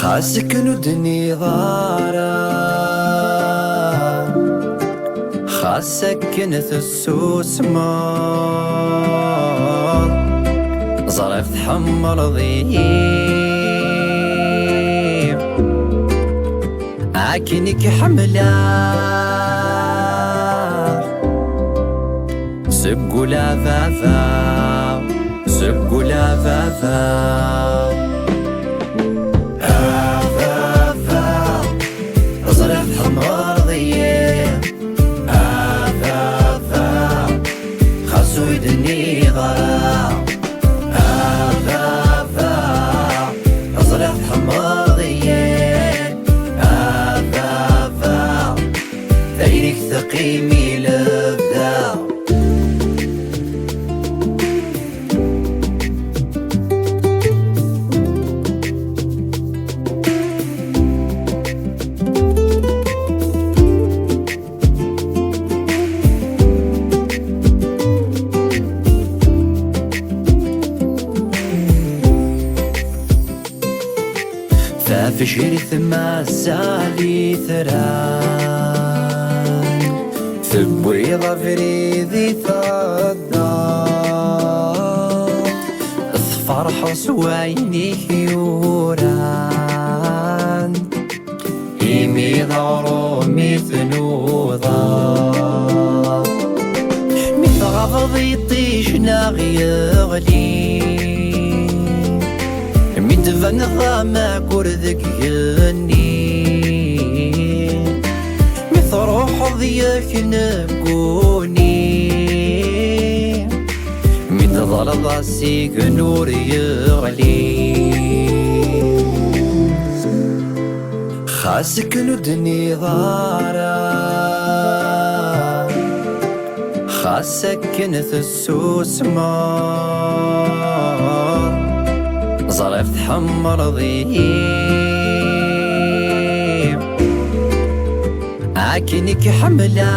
خاسك ندني ضارا خاسك نثسوس مار ظرف تحمر ضيم عاكنك حملا سبقوا لا فافا سبقوا لا فافا ويدني غرام آفافا أزرق حمار ضيين آفافا ثيرك ثقيمي لبدا في شريث ما زالي ثران ثبوي ظفري ذي ثدار اصفر حصويني يوران إيمي ضارو مثنوضا مثل غفضي طيشنا غيغلي مدفن ضاما كردك يني مثل روح ضياك نبقوني مثل ظل ضاسيك نور يغلي خاسك ندني ضارا خاسك نثسوس مار ظرف تحمر ضيم عاكنك حملا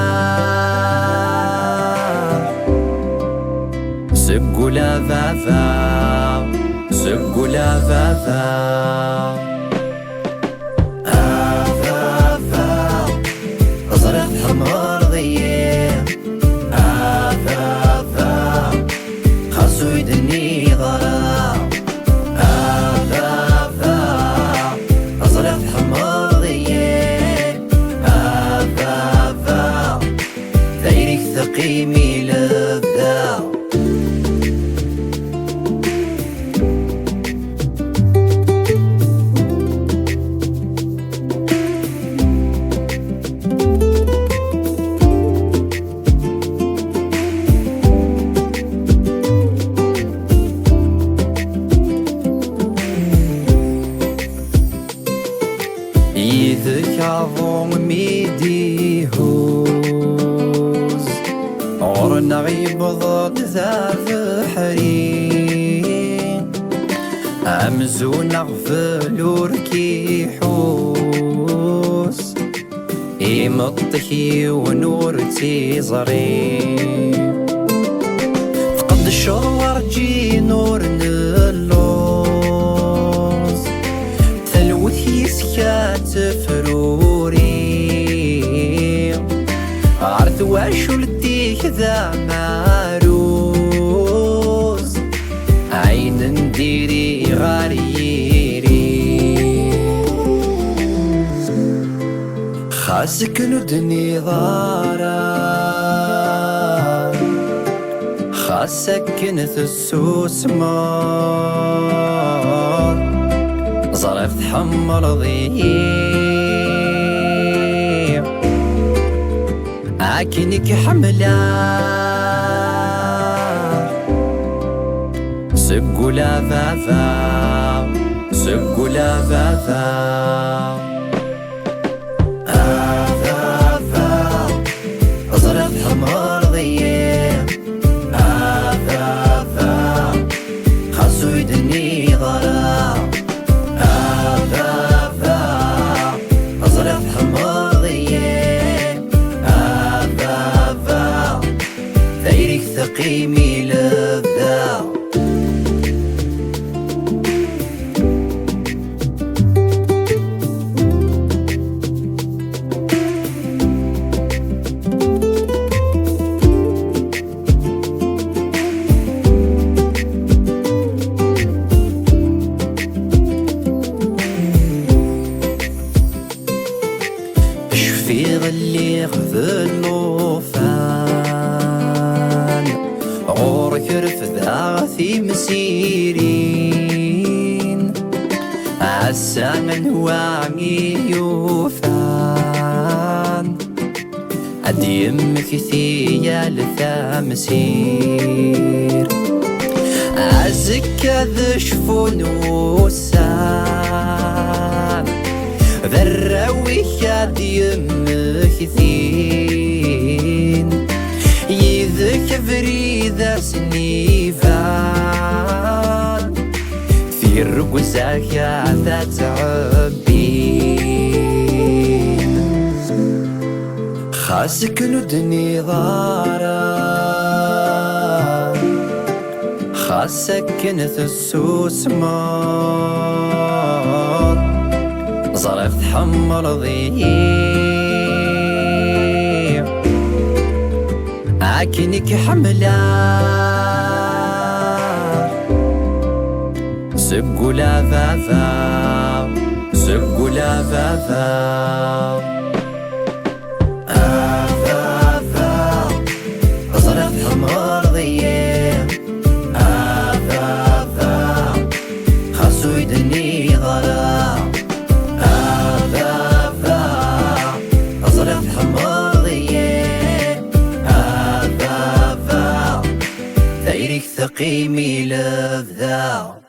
سبقوا لا فافا سبقوا لا فافا آفافا ظرف تحمر ضيم آفافا خاصو يدني ضرام ثقيمي لبدا يذك عظم ميديهو عورنا غيب ضد ذا بحرين أمزون أغفل وركي حوس إمطكي ونور تيزرين فقد الشغل جي نور نلوز ثلوث يسكات فروري عرث واشو كذا معروز عين نديري غاريري خاسك ندني ضارا خاسك نثسوس مار ظرف تحمر ضيم عاكنك حملا سبقوا لا فافا سبقوا لا فافا آفافا ظرف حمار ضيم آفافا خاصو يدني ضرام آفافا ظرف حمار ضيم آفافا ثيرك ثقيمي لبدا كرفذا في مسيرين عسى من وعمي يوفان عدي يمك ثيا لثامسير عزك ذا شفون وسان ذراوي خاد يمك ثين يذك فريدة سنيفان في الرقزاك يا ذات عبين خاسك ندني ضارا خاسك كنت السوس مار ظرفت حمر ضيق عاكنك حملا سبقوا لا فافا سبقوا لا فافا ثقيمي لذاذ